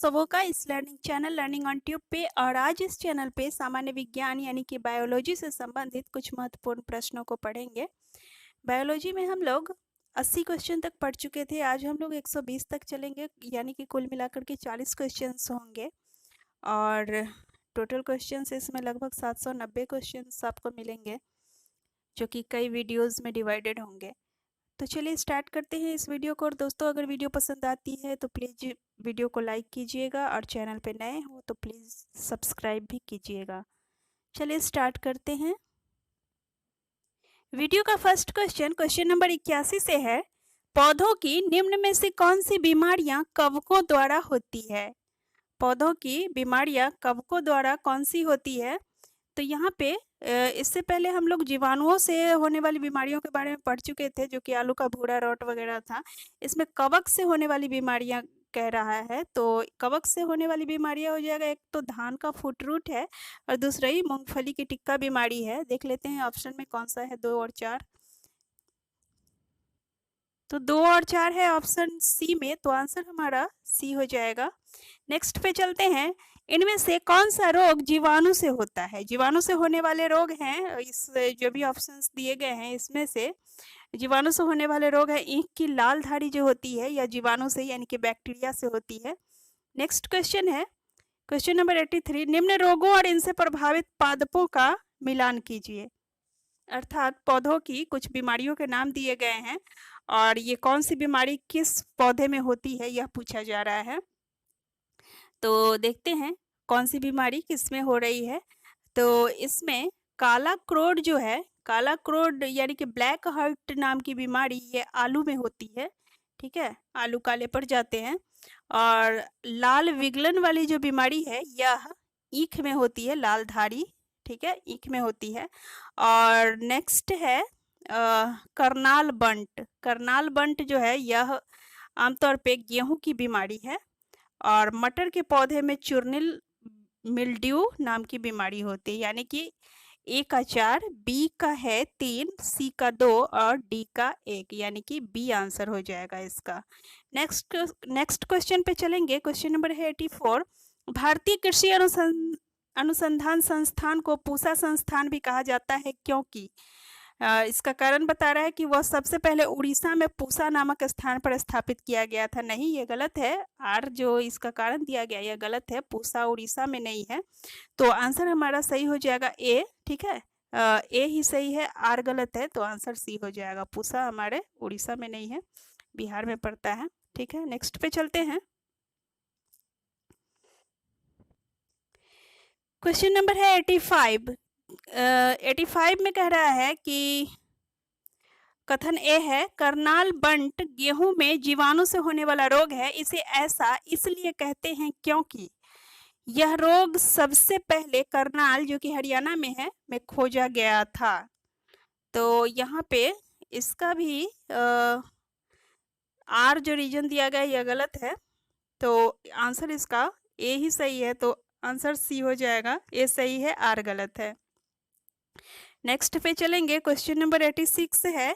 सबों का इस learning channel learning on tube पे। और आज इस चैनल पे सामान्य विज्ञान यानी कि बायोलॉजी से संबंधित कुछ महत्वपूर्ण प्रश्नों को पढ़ेंगे। बायोलॉजी में हम लोग 80 क्वेश्चन तक पढ़ चुके थे। आज हम लोग 120 तक चलेंगे, यानी कि कुल मिलाकर के 40 क्वेश्चंस होंगे और टोटल क्वेश्चंस इसमें लगभग 790 क्वेश्चंस आपको मिलेंगे, जो कि कई वीडियोस में डिवाइडेड होंगे। तो चलिए स्टार्ट करते हैं इस वीडियो को। और दोस्तों, अगर वीडियो पसंद आती है तो प्लीज़ वीडियो को लाइक कीजिएगा और चैनल पे नए हो तो प्लीज़ सब्सक्राइब भी कीजिएगा। चलिए स्टार्ट करते हैं। वीडियो का फर्स्ट क्वेश्चन नंबर 81 से है, पौधों की निम्न में से कौन सी बीमारियां कवकों द्वारा होती है? पौधों की बीमारियां कवकों द्वारा कौन सी होती है? तो यहाँ पे इससे पहले हम लोग जीवाणुओं से होने वाली बीमारियों के बारे में पढ़ चुके थे, जो कि आलू का भूरा रोट वगैरह था। इसमें कवक से होने वाली बीमारियां कह रहा है, तो कवक से होने वाली बीमारियां हो जाएगा, एक तो धान का फूट रूट है और दूसरा ही मूंगफली की टिक्का बीमारी है। देख लेते हैं ऑप्शन में कौन सा है, 2 और 4। तो 2 और 4 है ऑप्शन सी में, तो आंसर हमारा सी हो जाएगा। नेक्स्ट पे चलते हैं। इनमें से कौन सा रोग जीवाणु से होता है? जीवाणु से होने वाले रोग हैं, इस जो भी ऑप्शंस दिए गए हैं इसमें से जीवाणु से होने वाले रोग है ईंख की लाल धारी जो होती है, या जीवाणु से यानी कि बैक्टीरिया से होती है। नेक्स्ट क्वेश्चन है क्वेश्चन नंबर 83, निम्न रोगों और इनसे प्रभावित पादपों का मिलान कीजिए। अर्थात पौधों की कुछ बीमारियों के नाम दिए गए हैं और ये कौन सी बीमारी किस पौधे में होती है यह पूछा जा रहा है। तो देखते हैं कौन सी बीमारी किस में हो रही है। तो इसमें काला क्रोड जो है, काला क्रोड यानी कि ब्लैक हार्ट नाम की बीमारी, ये आलू में होती है। ठीक है, आलू काले पड़ जाते हैं। और लाल विगलन वाली जो बीमारी है यह ईख में होती है, लाल धारी। ठीक है, ईख में होती है। और नेक्स्ट है करनाल बंट। करनाल बंट जो है यह आमतौर पे गेहूं की बीमारी है। और मटर के पौधे में चूर्निल मिल्ड्यू नाम की बीमारी होती है, यानी कि ए का 4, बी का है 3, सी का 2 और डी का 1, यानी कि बी आंसर हो जाएगा इसका। नेक्स्ट क्वेश्चन पे चलेंगे। क्वेश्चन नंबर है 84, भारतीय कृषि अनुसंधान संस्थान को पूसा संस्थान भी कहा जाता है क्योंकि इसका कारण बता रहा है कि वह सबसे पहले उड़ीसा में पूसा नामक स्थान पर स्थापित किया गया था। नहीं, ये गलत है। आर जो इसका कारण दिया गया यह गलत है, पूसा उड़ीसा में नहीं है। तो आंसर हमारा सही हो जाएगा ए। ठीक है, ए ही सही है, आर गलत है, तो आंसर सी हो जाएगा। पूसा हमारे उड़ीसा में नहीं है, बिहार में पड़ता है। ठीक है, नेक्स्ट पे चलते हैं। क्वेश्चन नंबर है 85। 85 में कह रहा है कि कथन ए है, करनाल बंट गेहूं में जीवाणु से होने वाला रोग है। इसे ऐसा इसलिए कहते हैं क्योंकि यह रोग सबसे पहले करनाल, जो कि हरियाणा में है, में खोजा गया था। तो यहाँ पे इसका भी आर जो रीजन दिया गया यह गलत है, तो आंसर इसका ए ही सही है, तो आंसर सी हो जाएगा। ए सही है, आर गलत है। नेक्स्ट पे चलेंगे। क्वेश्चन नंबर 86 है,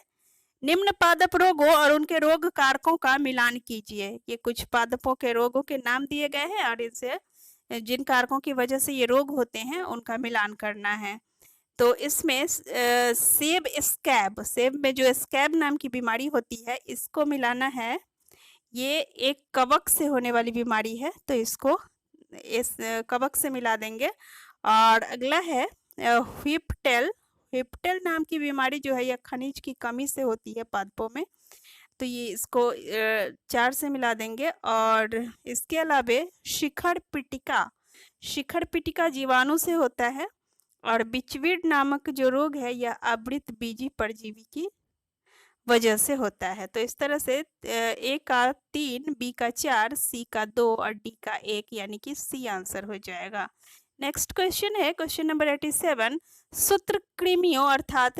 निम्न पादप रोगों और उनके रोग कारकों का मिलान कीजिए। ये कुछ पादपों के रोगों के नाम दिए गए हैं और इनसे जिन कारकों की वजह से ये रोग होते हैं उनका मिलान करना है। तो इसमें सेब स्कैब, सेब में जो स्कैब नाम की बीमारी होती है इसको मिलाना है। ये एक कवक से होने वाली बीमारी है, तो इसको इस कवक से मिला देंगे। और अगला है व्हिपटेल। व्हिपटेल नाम की बीमारी जो है यह खनिज की कमी से होती है पादपों में, तो ये इसको 4 से मिला देंगे। और इसके अलावा शिखर पिटिका, शिखर पिटिका जीवाणु से होता है। और बिचवीड नामक जो रोग है यह आवृत बीजी परजीवी की वजह से होता है। तो इस तरह से ए का 3, बी का 4, सी का 2 और डी का 1, यानी कि सी आंसर हो जाएगा। नेक्स्ट क्वेश्चन है क्वेश्चन नंबर 87, सूत्रकृमियों अर्थात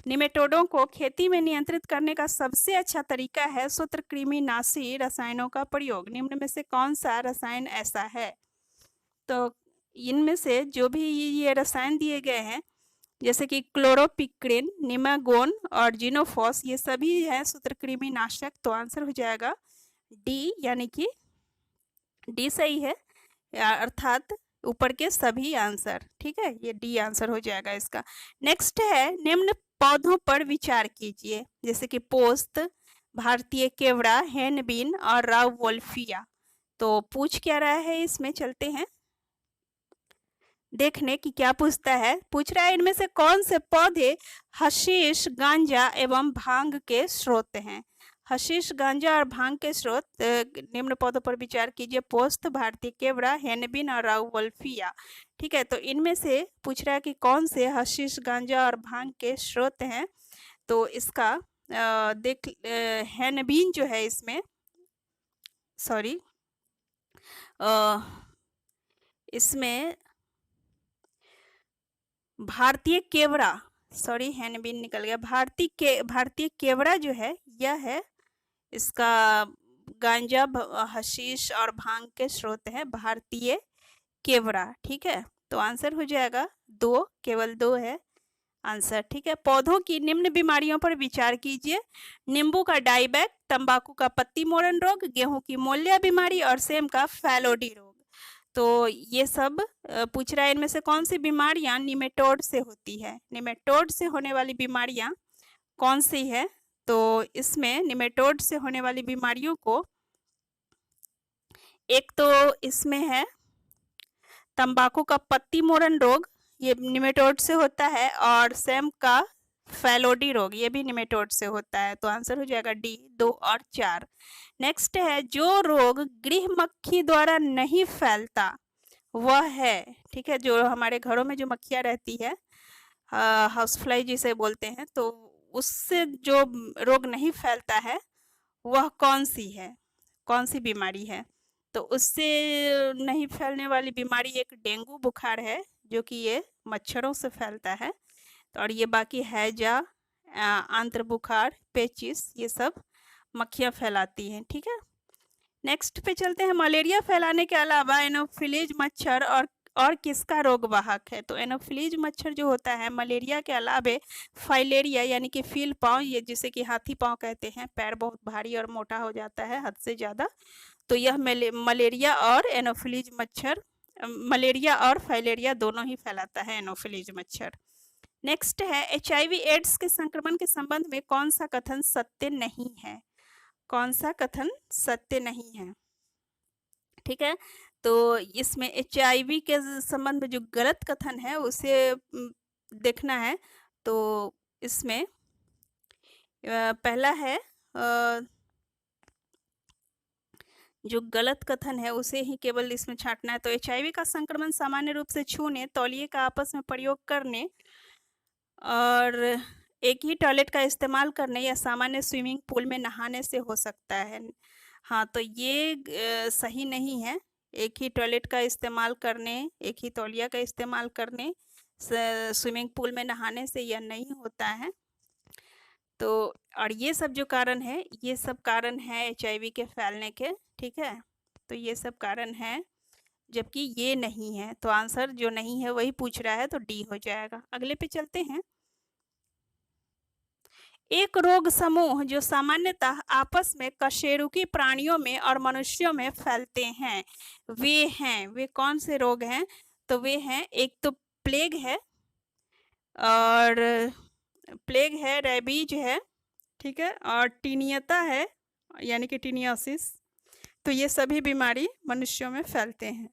निमेटोडों को खेती में नियंत्रित करने का सबसे अच्छा तरीका है सूत्रकृमिनाशी रसायनों का प्रयोग। निम्न में से कौन सा रसायन ऐसा है? तो इनमें से जो भी ये रसायन दिए गए हैं, जैसे कि क्लोरोपिक्रिन, निमागोन और जिनोफॉस, ये सभी हैं सूत्रकृमिनाशक, तो आंसर हो जाएगा डी, यानी कि डी सही है, अर्थात ऊपर के सभी आंसर। ठीक है, ये डी आंसर हो जाएगा इसका। नेक्स्ट है, निम्न पौधों पर विचार कीजिए, जैसे कि पोस्त, भारतीय केवड़ा, हैनबिन और राउवोल्फिया। तो पूछ क्या रहा है इसमें, चलते हैं देखने कि क्या पूछता है। पूछ रहा है इनमें से कौन से पौधे हशीश, गांजा एवं भांग के स्रोत हैं। हशीश, गांजा और भांग के स्रोत, निम्न पौधों पर विचार कीजिए, पोस्त, भारतीय केवड़ा, हैनबिन और राउवोल्फिया। ठीक है, तो इनमें से पूछ रहा है कि कौन से हशीश, गांजा और भांग के स्रोत हैं। तो इसका देख, हैनबिन जो है इसमें, सॉरी, इसमें भारतीय केवड़ा, सॉरी हैनबिन निकल गया, भारतीय केवड़ा जो है यह है इसका गांजा, हशीश और भांग के स्रोत है भारतीय केवड़ा। ठीक है, तो आंसर हो जाएगा 2, केवल 2 है आंसर। ठीक है, पौधों की निम्न बीमारियों पर विचार कीजिए, नींबू का डाईबैक, तंबाकू का पत्ती मोड़न रोग, गेहूं की मोलिया बीमारी और सेम का फैलोडी रोग। तो ये सब पूछ रहा है इनमें से कौन सी बीमारियां निमेटोड से होती है। निमेटोड से होने वाली बीमारियां कौन सी है, तो इसमें निमेटोड से होने वाली बीमारियों को, एक तो इसमें है तंबाकू का पत्ती मोड़न रोग, ये निमेटोड से होता है, और सेम का फैलोडी रोग, ये भी निमेटोड से होता है। तो आंसर हो जाएगा डी, 2 और 4। नेक्स्ट है, जो रोग गृह मक्खी द्वारा नहीं फैलता वह है। ठीक है, जो हमारे घरों में जो मक्खियाँ रहती है, हाउस फ्लाई जिसे बोलते हैं, तो उससे जो रोग नहीं फैलता है वह कौन सी है, कौन सी बीमारी है। तो उससे नहीं फैलने वाली बीमारी एक डेंगू बुखार है, जो कि ये मच्छरों से फैलता है। और ये बाकी हैजा, आंत्र बुखार, पेचिस, ये सब मक्खियाँ फैलाती हैं। ठीक है, नेक्स्ट पे चलते हैं। मलेरिया फैलाने के अलावा एनोफिलीज मच्छर और किसका रोग वाहक है। तो एनोफिलीज मच्छर जो होता है मलेरिया के अलावे फाइलेरिया यानी कि फील पाँव, ये जिसे कि हाथी पाँव कहते हैं, पैर बहुत भारी और मोटा हो जाता है हद से ज़्यादा, तो यह मलेरिया और एनोफिलीज मच्छर, मलेरिया और फाइलेरिया दोनों ही फैलाता है एनोफिलीज मच्छर। नेक्स्ट है, HIV एड्स के संक्रमण के संबंध में कौन सा कथन सत्य नहीं है। कौन सा कथन सत्य नहीं है। ठीक है, तो इसमें HIV के संबंध में जो गलत कथन है उसे देखना है। तो इसमें पहला है, जो गलत कथन है उसे ही केवल इसमें छांटना है। तो HIV का संक्रमण सामान्य रूप से छूने, तौलिए का आपस में प्रयोग करने और एक ही टॉयलेट का इस्तेमाल करने या सामान्य स्विमिंग पूल में नहाने से हो सकता है। हाँ, तो ये सही नहीं है। एक ही टॉयलेट का इस्तेमाल करने, एक ही तौलिया का इस्तेमाल करने, स्विमिंग पूल में नहाने से यह नहीं होता है। तो और ये सब जो कारण है, ये सब कारण है HIV के फैलने के। ठीक है, तो ये सब कारण है, जबकि ये नहीं है। तो आंसर जो नहीं है वही पूछ रहा है, तो डी हो जाएगा। अगले पे चलते हैं। एक रोग समूह जो सामान्यतः आपस में कशेरुकी प्राणियों में और मनुष्यों में फैलते हैं, वे कौन से रोग हैं। तो वे हैं, एक तो प्लेग है, और प्लेग है, रेबीज है, ठीक है, और टीनियता है यानी कि टीनियोसिस। तो ये सभी बीमारी मनुष्यों में फैलते हैं।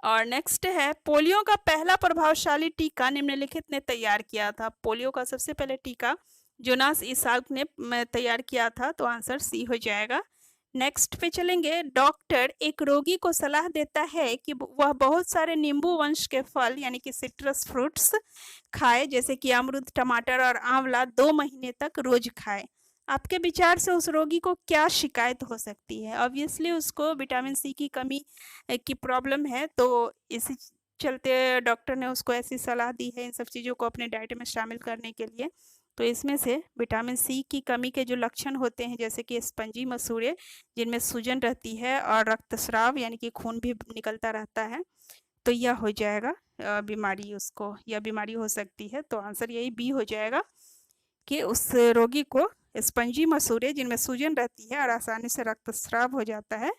और नेक्स्ट है, पोलियो का पहला प्रभावशाली टीका निम्नलिखित ने तैयार किया था। पोलियो का सबसे पहले टीका जोनास इसाक ने तैयार किया था। तो आंसर सी हो जाएगा। नेक्स्ट पे चलेंगे। डॉक्टर एक रोगी को सलाह देता है कि वह बहुत सारे नींबू वंश के फल यानी कि सिट्रस फ्रूट्स खाए, जैसे कि अमरूद, टमाटर और आंवला 2 महीने तक रोज खाए। आपके विचार से उस रोगी को क्या शिकायत हो सकती है। ऑब्वियसली उसको विटामिन सी की कमी की प्रॉब्लम है, तो इसी चलते डॉक्टर ने उसको ऐसी सलाह दी है इन सब चीज़ों को अपने डाइट में शामिल करने के लिए। तो इसमें से विटामिन सी की कमी के जो लक्षण होते हैं, जैसे कि स्पंजी मसूड़े जिनमें सूजन रहती है और रक्तस्राव यानी कि खून भी निकलता रहता है, तो यह हो जाएगा बीमारी, उसको यह बीमारी हो सकती है। तो आंसर यही बी हो जाएगा कि उस रोगी को स्पंजी मसूड़े जिनमें सूजन रहती है और आसानी से रक्तस्राव हो जाता है,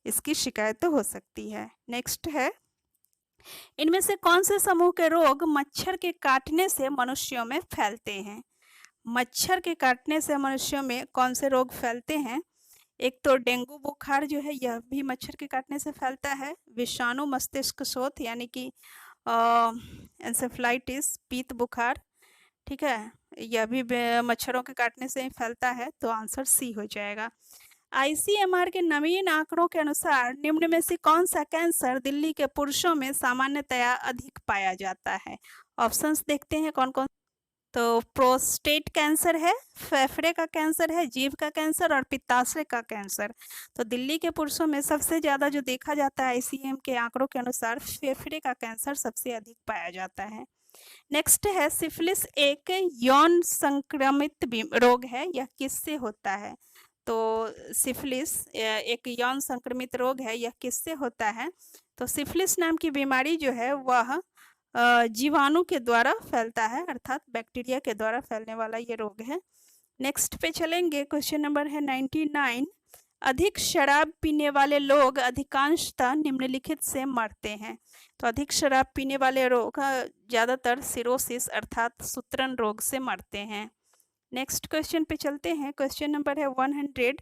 इसकी शिकायत हो सकती है। नेक्स्ट है, इनमें से कौन से समूह के रोग मच्छर के काटने से मनुष्यों में फैलते हैं? मच्छर के काटने से मनुष्यों में कौन से रोग फैलते हैं? एक तो डेंगू बुखार जो है यह भी मच्छर के काटने से फैलता है। विषाणु मस्तिष्क शोथ यानी कि एंसेफ्लाइटिस, पीत बुखार, ठीक है, यह भी मच्छरों के काटने से ही फैलता है, तो आंसर सी हो जाएगा। आईसीएमआर के नवीन आंकड़ों के अनुसार निम्न में से कौन सा कैंसर दिल्ली के पुरुषों में सामान्यतया अधिक पाया जाता है? ऑप्शंस देखते हैं कौन कौन। तो प्रोस्टेट कैंसर है, फेफड़े का कैंसर है, जीभ का कैंसर और पित्ताशय का कैंसर। तो दिल्ली के पुरुषों में सबसे ज़्यादा जो देखा जाता है आईसीएम के आंकड़ों के अनुसार फेफड़े का कैंसर सबसे अधिक पाया जाता है। नेक्स्ट है, सिफिलिस एक यौन संक्रमित रोग है, यह किससे होता है? तो सिफिलिस एक यौन संक्रमित रोग है, यह किससे होता है? तो सिफिलिस नाम की बीमारी जो है वह जीवाणु के द्वारा फैलता है, अर्थात बैक्टीरिया के द्वारा फैलने वाला ये रोग है। नेक्स्ट पे चलेंगे, क्वेश्चन नंबर है 99। अधिक शराब पीने वाले लोग अधिकांशतः निम्नलिखित से मरते हैं। तो अधिक शराब पीने वाले लोग ज़्यादातर सिरोसिस अर्थात सूत्रण रोग से मरते हैं। नेक्स्ट क्वेश्चन पे चलते हैं, क्वेश्चन नंबर है 100।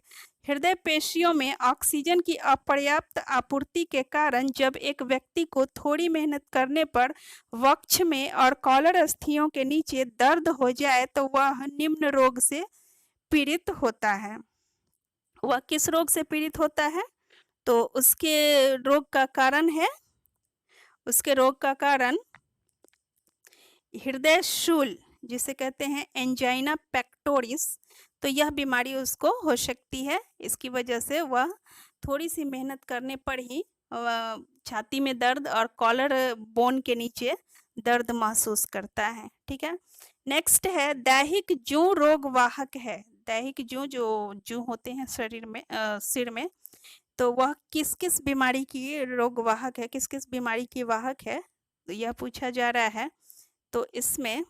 हृदय पेशियों में ऑक्सीजन की अपर्याप्त आपूर्ति के कारण जब एक व्यक्ति को थोड़ी मेहनत करने पर वक्ष में और कॉलर अस्थियों के नीचे दर्द हो जाए तो वह निम्न रोग से पीड़ित होता है। वह किस रोग से पीड़ित होता है? तो उसके रोग का कारण है, उसके रोग का कारण हृदय शूल जिसे कहते हैं एंजाइना पेक्टोरिस, तो यह बीमारी उसको हो सकती है। इसकी वजह से वह थोड़ी सी मेहनत करने पर ही छाती में दर्द और कॉलर बोन के नीचे दर्द महसूस करता है, ठीक है। नेक्स्ट है, दैहिक जूं रोग वाहक है। दैहिक जूं जो जूं होते हैं शरीर में सिर में, तो वह किस किस बीमारी की रोग वाहक है, किस किस बीमारी की वाहक है, तो यह पूछा जा रहा है। तो इसमें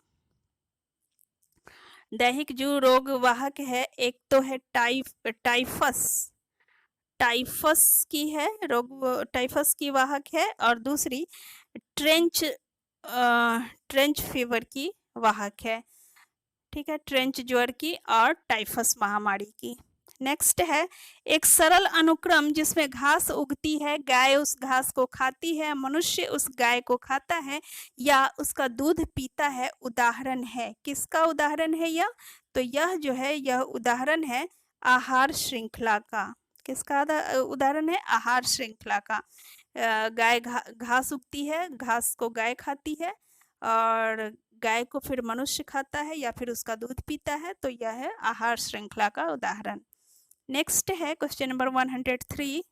दैहिक जो रोग वाहक है, एक तो है टाइफस, टाइफस की है रोग, टाइफस की वाहक है, और दूसरी ट्रेंच फीवर की वाहक है, ठीक है, ट्रेंच ज्वर की और टाइफस महामारी की। नेक्स्ट है, एक सरल अनुक्रम जिसमें घास उगती है, गाय उस घास को खाती है, मनुष्य उस गाय को खाता है या उसका दूध पीता है, उदाहरण है। किसका उदाहरण है यह? तो यह जो है यह उदाहरण है आहार श्रृंखला का। किसका उदाहरण है? आहार श्रृंखला का। गाय घास उगती है, घास को गाय खाती है और गाय को फिर मनुष्य खाता है या फिर उसका दूध पीता है, तो यह है आहार श्रृंखला का उदाहरण। नेक्स्ट है क्वेश्चन नंबर 103।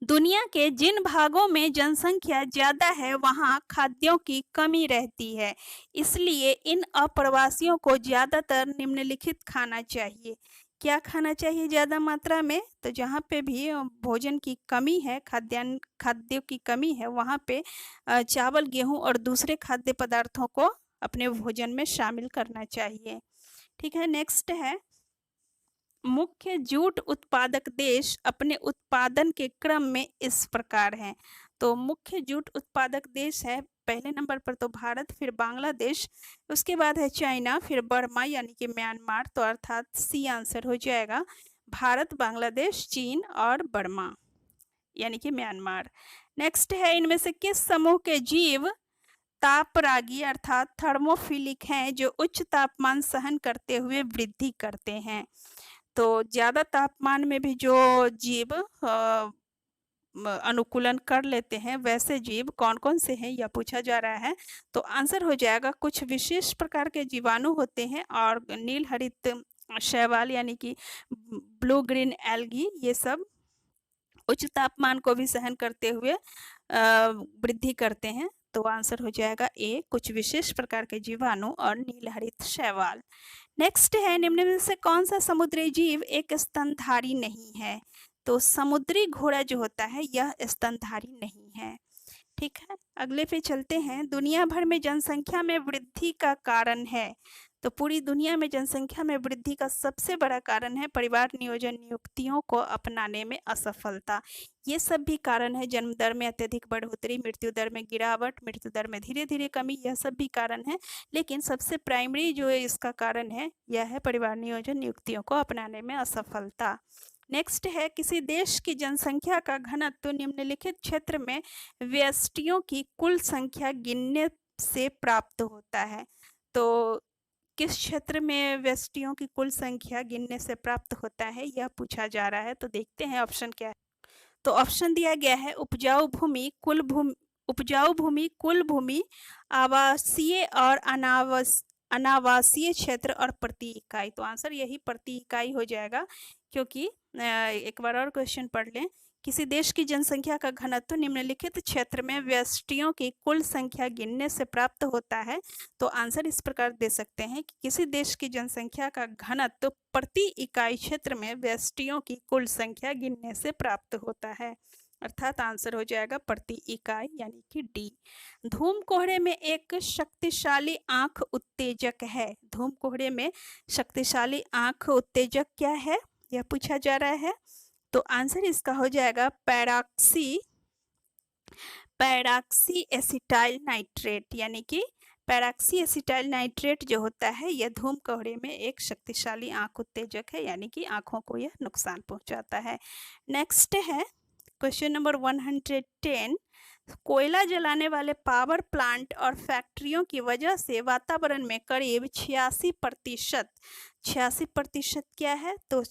दुनिया के जिन भागों में जनसंख्या ज्यादा है वहां खाद्यों की कमी रहती है, इसलिए इन अप्रवासियों को ज्यादातर निम्नलिखित खाना चाहिए। क्या खाना चाहिए ज्यादा मात्रा में? तो जहाँ पे भी भोजन की कमी है, खाद्यों की कमी है, वहाँ पे चावल, गेहूं और दूसरे खाद्य पदार्थों को अपने भोजन में शामिल करना चाहिए, ठीक है। नेक्स्ट है, मुख्य जूट उत्पादक देश अपने उत्पादन के क्रम में इस प्रकार हैं। तो मुख्य जूट उत्पादक देश है, पहले नंबर पर तो भारत, फिर बांग्लादेश, उसके बाद है चाइना, फिर बर्मा यानी कि म्यांमार, तो अर्थात सी आंसर हो जाएगा, भारत, बांग्लादेश, चीन और बर्मा यानी कि म्यांमार। नेक्स्ट है, इनमें से किस समूह के जीव तापरागी अर्थात थर्मोफिलिक हैं जो उच्च तापमान सहन करते हुए वृद्धि करते हैं? तो ज़्यादा तापमान में भी जो जीव अनुकूलन कर लेते हैं, वैसे जीव कौन कौन से हैं यह पूछा जा रहा है। तो आंसर हो जाएगा, कुछ विशेष प्रकार के जीवाणु होते हैं और नील हरित शैवाल यानी कि ब्लू ग्रीन एल्गी, ये सब उच्च तापमान को भी सहन करते हुए वृद्धि करते हैं। तो आंसर हो जाएगा ए, कुछ विशेष प्रकार के जीवाणु और नील हरित शैवाल। नेक्स्ट है, निम्न में से कौन सा समुद्री जीव एक स्तनधारी नहीं है? तो समुद्री घोड़ा जो होता है यह स्तनधारी नहीं है, ठीक है। अगले पे चलते हैं, दुनिया भर में जनसंख्या में वृद्धि का कारण है। तो पूरी दुनिया में जनसंख्या में वृद्धि का सबसे बड़ा कारण है परिवार नियोजन नियुक्तियों को अपनाने में असफलता। ये सब भी कारण है, जन्म दर में अत्यधिक बढ़ोतरी, मृत्यु दर में गिरावट, मृत्यु दर में धीरे धीरे कमी, यह सब भी कारण है। लेकिन सबसे प्राइमरी जो इसका कारण है यह है परिवार नियोजन नियुक्तियों को अपनाने में असफलता। नेक्स्ट है, किसी देश की जनसंख्या का घनत्व निम्नलिखित क्षेत्र में व्यष्टियों की कुल संख्या गिनने से प्राप्त होता है। तो किस क्षेत्र में व्यष्टियों की कुल संख्या गिनने से प्राप्त होता है, यह पूछा जा रहा है। तो देखते हैं ऑप्शन क्या है। तो ऑप्शन दिया गया है उपजाऊ भूमि, कुल भूमि, आवासीय और अनावासीय क्षेत्र और प्रति इकाई। तो आंसर यही प्रति इकाई हो जाएगा, क्योंकि एक बार और क्वेश्चन पढ़ लें। किसी देश की जनसंख्या का घनत्व निम्नलिखित क्षेत्र में व्यष्टियों की कुल संख्या गिनने से प्राप्त होता है। तो आंसर इस प्रकार दे सकते हैं कि किसी देश की जनसंख्या का घनत्व प्रति इकाई क्षेत्र में व्यष्टियों की कुल संख्या गिनने से प्राप्त होता है, अर्थात आंसर हो जाएगा प्रति इकाई यानी कि डी। धूम कोहरे में एक शक्तिशाली आंख उत्तेजक है। धूम कोहरे में शक्तिशाली आंख उत्तेजक क्या है, यह पूछा जा रहा है। तो आंसर इसका हो जाएगा पैराक्सी एसिटाइल नाइट्रेट, यानी कि पैराक्सी एसिटाइल नाइट्रेट जो होता है यह धूम कोहरे में एक शक्तिशाली आंख उत्तेजक है, यानी कि आंखों को यह नुकसान पहुंचाता है। नेक्स्ट है क्वेश्चन नंबर 110। कोयला जलाने वाले पावर प्लांट और फैक्ट्रियों की वजह से वातावरण में करीब 86% क्या है, तो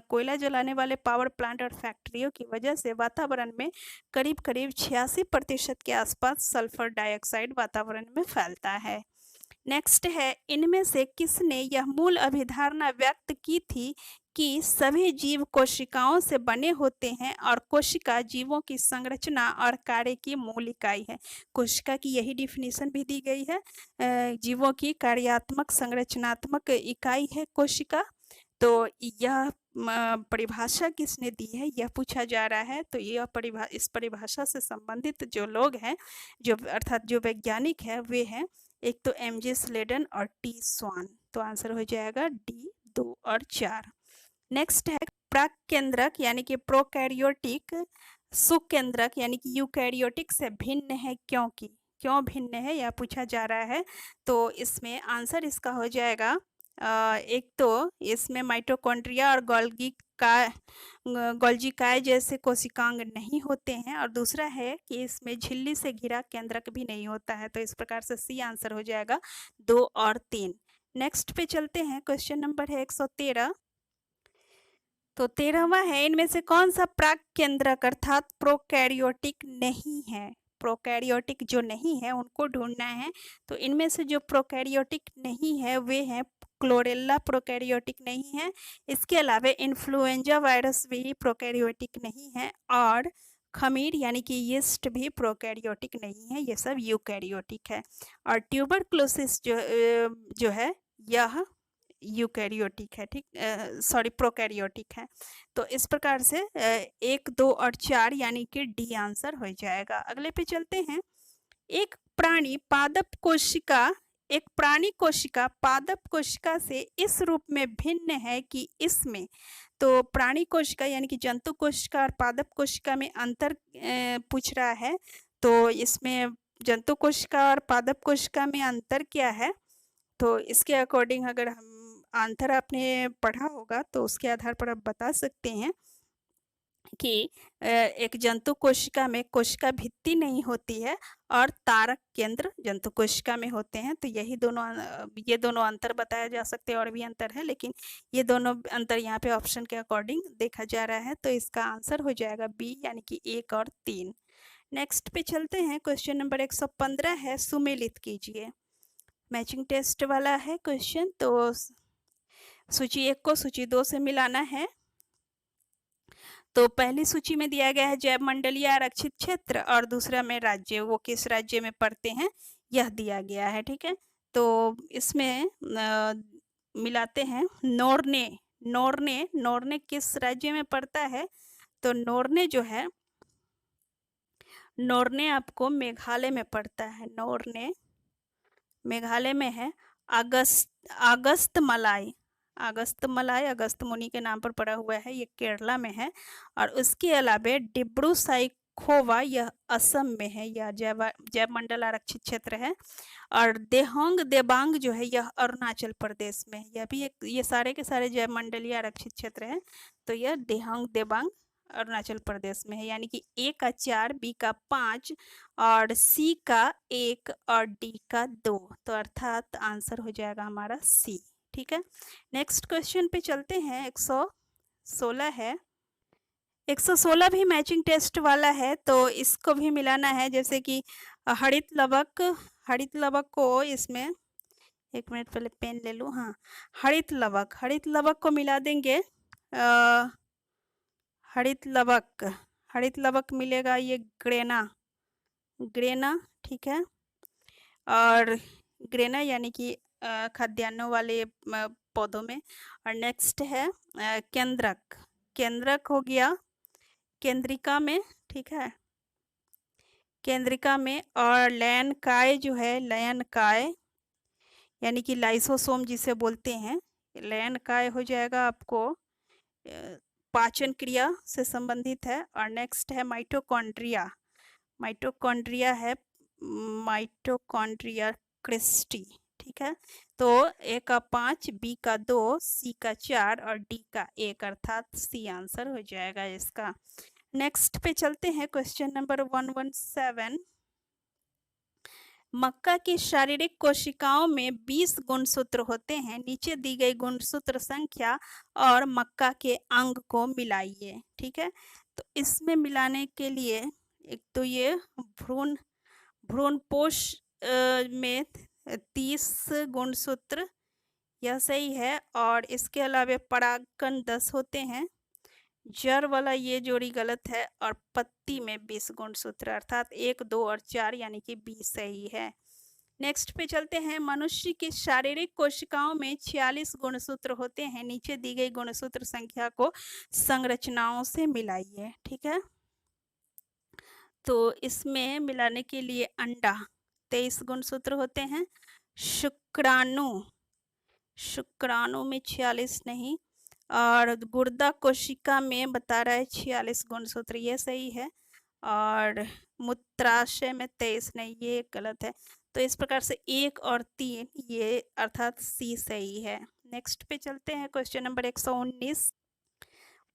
कोयला जलाने वाले पावर प्लांट और फैक्ट्रियों की वजह से वातावरण में करीब 86% के आसपास सल्फर डाइऑक्साइड वातावरण में फैलता है। नेक्स्ट है, इनमें से किसने यह मूल अभिधारणा व्यक्त की थी कि सभी जीव कोशिकाओं से बने होते हैं और कोशिका जीवों की संरचना और कार्य की मूल इकाई है। कोशिका की यही डिफिनीशन भी दी गई है, जीवों की कार्यात्मक संरचनात्मक इकाई है कोशिका। तो यह परिभाषा किसने दी है, यह पूछा जा रहा है। तो यह इस परिभाषा से संबंधित जो लोग हैं, जो अर्थात जो वैज्ञानिक है, वे हैं एक तो MJ स्लेडन और T स्वान। तो आंसर हो जाएगा डी 2 और 4। नेक्स्ट है, प्राक केंद्रक यानी कि प्रोकैरियोटिक सुकेंद्रक यानी कि यूकैरियोटिक से भिन्न है, क्यों भिन्न है, यह पूछा जा रहा है। तो इसमें आंसर इसका हो जाएगा एक तो इसमें माइटोकॉन्ड्रिया और गोल्जी काय जैसे कोशिकांग नहीं होते हैं, और दूसरा है कि इसमें झिल्ली से घिरा केंद्रक भी नहीं होता है। तो इस प्रकार से सी आंसर हो जाएगा 2 और 3। नेक्स्ट पे चलते हैं, क्वेश्चन नंबर है 113। तो 13वां है, इनमें से कौन सा प्राक केंद्रक अर्थात प्रोकैरियोटिक नहीं है। प्रोकैरियोटिक जो नहीं है उनको ढूंढना है। तो इनमें से जो प्रोकैरियोटिक नहीं है वे हैं क्लोरेला प्रोकैरियोटिक नहीं है, इसके अलावा इन्फ्लुएंजा वायरस भी प्रोकैरियोटिक नहीं है, और खमीर यानी कि यीस्ट भी प्रोकैरियोटिक नहीं है, ये सब यूकैरियोटिक है। और ट्यूबरक्लोसिस जो है यह यूकैरियोटिक है, ठीक, सॉरी प्रोकैरियोटिक है। तो इस प्रकार से 1, 2 और 4 यानी कि डी आंसर हो जाएगा। अगले पे चलते हैं। एक प्राणी पादप कोशिका से इस रूप में भिन्न है कि इसमें, तो प्राणी कोशिका यानी कि जंतु कोशिका और पादप कोशिका में अंतर पूछ रहा है। तो इसमें जंतु कोशिका और पादप कोशिका में अंतर क्या है, तो इसके अकॉर्डिंग अगर हम अंतर आपने पढ़ा होगा तो उसके आधार पर आप बता सकते हैं कि एक जंतु कोशिका में कोशिका भित्ति नहीं होती है और तारक केंद्र जंतु कोशिका में होते हैं। तो ये दोनों अंतर बताया जा सकते हैं, और भी अंतर है, लेकिन ये दोनों अंतर यहाँ पे ऑप्शन के अकॉर्डिंग देखा जा रहा है। तो इसका आंसर हो जाएगा बी यानी कि 1 और 3। नेक्स्ट पे चलते हैं, क्वेश्चन नंबर 115 है, सुमेलित कीजिए। मैचिंग टेस्ट वाला है क्वेश्चन। तो सूची 1 को सूची 2 से मिलाना है। तो पहली सूची में दिया गया है जैव मंडलीय आरक्षित क्षेत्र, और दूसरा में राज्य, वो किस राज्य में पड़ते हैं यह दिया गया है, ठीक है। तो इसमें मिलाते हैं। नोर्ने किस राज्य में पड़ता है, तो नोर्ने आपको मेघालय में पड़ता है, नोर्ने मेघालय में है। अगस्त मलाई, अगस्त मलाई अगस्त मुनि के नाम पर पड़ा हुआ है, ये केरला में है। और उसके अलावा डिब्रू साइखोवा यह असम में है, यह जैव मंडल आरक्षित क्षेत्र है। और देहोंग देबांग जो है यह अरुणाचल प्रदेश में है, यह भी एक, ये सारे के सारे जैव मंडलीय आरक्षित क्षेत्र हैं। तो यह देहोंग देबांग अरुणाचल प्रदेश में है, यानी कि ए का 4, बी का 5 और सी का 1 और डी का 2, तो अर्थात आंसर हो जाएगा हमारा सी। ठीक है, नेक्स्ट क्वेश्चन पे चलते हैं। 116 है, 116 भी मैचिंग टेस्ट वाला है, तो इसको भी मिलाना है। जैसे कि हरित लवक को इसमें, एक मिनट पहले पेन ले लूँ। हाँ, हरित लवक को मिला देंगे। हरित लवक मिलेगा ये ग्रेना, ठीक है। और ग्रेना यानी कि खाद्यान्नों वाले पौधों में। और नेक्स्ट है केंद्रक हो गया केंद्रिका में, ठीक है, केंद्रिका में। और लयनकाय जो है, लयनकाय यानी कि लाइसोसोम जिसे बोलते हैं, लयनकाय हो जाएगा आपको पाचन क्रिया से संबंधित है। और नेक्स्ट है माइटोकॉन्ड्रिया है माइटोकॉन्ड्रिया क्रिस्टी, ठीक है। तो ए का 5, बी का 2, सी का 4 और डी का 1, अर्थात सी आंसर हो जाएगा इसका। नेक्स्ट पे चलते हैं, क्वेश्चन नंबर 117। मक्का की शारीरिक कोशिकाओं में 20 गुणसूत्र होते हैं, नीचे दी गई गुणसूत्र संख्या और मक्का के अंग को मिलाइए, ठीक है। तो इसमें मिलाने के लिए एक तो ये भ्रूणपोष में 30 गुणसूत्र, यह सही है। और इसके अलावा परागकण 10 होते हैं, जड़ वाला ये जोड़ी गलत है। और पत्ती में 20 गुणसूत्र, अर्थात 1, 2 और 4 यानी कि 20 सही है। नेक्स्ट पे चलते हैं। मनुष्य की शारीरिक कोशिकाओं में 46 गुणसूत्र होते हैं, नीचे दी गई गुणसूत्र संख्या को संरचनाओं से मिलाइए, ठीक है। तो इसमें मिलाने के लिए अंडा 23 गुणसूत्र होते हैं, शुक्राणु में 46 नहीं। और गुर्दा कोशिका में बता रहा है 46 गुणसूत्र, ये सही है। और मूत्राशय में 23 नहीं, ये गलत है। तो इस प्रकार से 1 और 3 ये अर्थात सी सही है। नेक्स्ट पे चलते हैं, क्वेश्चन नंबर 119।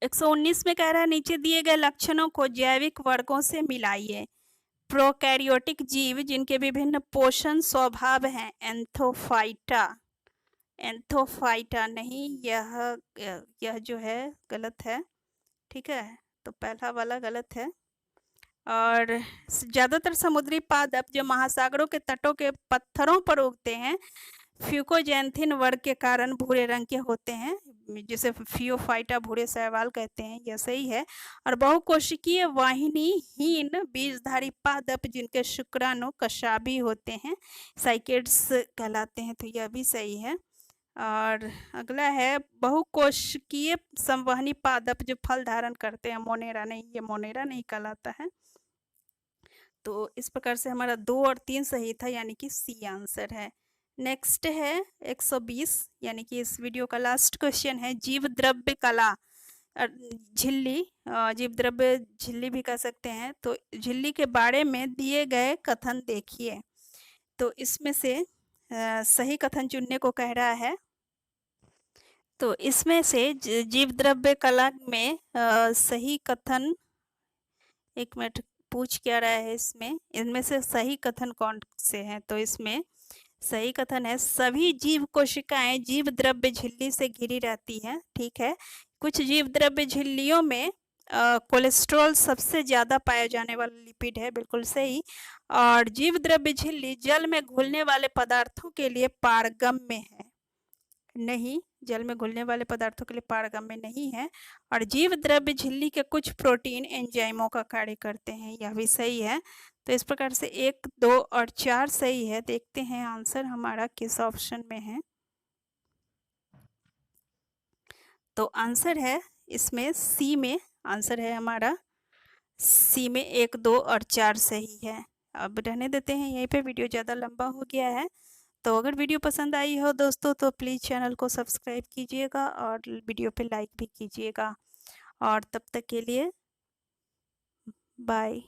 119 में कह रहा है नीचे दिए गए लक्षणों को जैविक वर्गों से मिलाइए। प्रोकैरियोटिक जीव जिनके विभिन्न पोषण स्वभाव हैं, एंथोफाइटा नहीं, यह जो है गलत है, ठीक है। तो पहला वाला गलत है। और ज़्यादातर समुद्री पादप जो महासागरों के तटों के पत्थरों पर उगते हैं, फ्यूकोजैंथिन वर्ग के कारण भूरे रंग के होते हैं, जिसे फियोफाइटा भूरे शैवाल कहते हैं, यह सही है। और बहुकोशिकीय वाहिनीहीन बीजधारी पादप जिनके शुक्राणु कशाभी होते हैं, साइकेड्स कहलाते हैं, तो यह भी सही है। और अगला है बहुकोशिकीय संवहनी पादप जो फल धारण करते हैं, मोनेरा नहीं, ये मोनेरा नहीं कहलाता है। तो इस प्रकार से हमारा 2 और 3 सही था, यानी कि सी आंसर है। नेक्स्ट है 120, यानी कि इस वीडियो का लास्ट क्वेश्चन है। जीव द्रव्य कला झिल्ली, जीव द्रव्य झिल्ली भी कह सकते हैं। तो झिल्ली के बारे में दिए गए कथन देखिए। तो इसमें से सही कथन चुनने को कह रहा है। तो इसमें से जीव द्रव्य कला में सही कथन, एक मिनट, पूछ क्या रहा है इसमें, इनमें से सही कथन कौन से हैं? तो इसमें सही कथन है सभी जीव कोशिकाएं जीव द्रव्य झिल्ली से घिरी रहती हैं, ठीक है। कुछ जीव द्रव्य झिल्लियों में कोलेस्ट्रॉल सबसे ज्यादा पाया जाने वाला लिपिड है, बिल्कुल सही। और जीव द्रव्य झिल्ली जल में घुलने वाले पदार्थों के लिए पारगम्य है, नहीं, जल में घुलने वाले पदार्थों के लिए पारगम्य नहीं है। और जीव द्रव्य झिल्ली के कुछ प्रोटीन एंजाइमों का कार्य करते हैं, यह भी सही है। तो इस प्रकार से 1, 2 और 4 सही है। देखते हैं आंसर हमारा किस ऑप्शन में है। तो आंसर है इसमें सी में, आंसर है हमारा सी में 1, 2 और 4 सही है। अब रहने देते हैं यहीं पे, वीडियो ज़्यादा लंबा हो गया है। तो अगर वीडियो पसंद आई हो दोस्तों तो प्लीज़ चैनल को सब्सक्राइब कीजिएगा और वीडियो पे लाइक भी कीजिएगा। और तब तक के लिए बाय।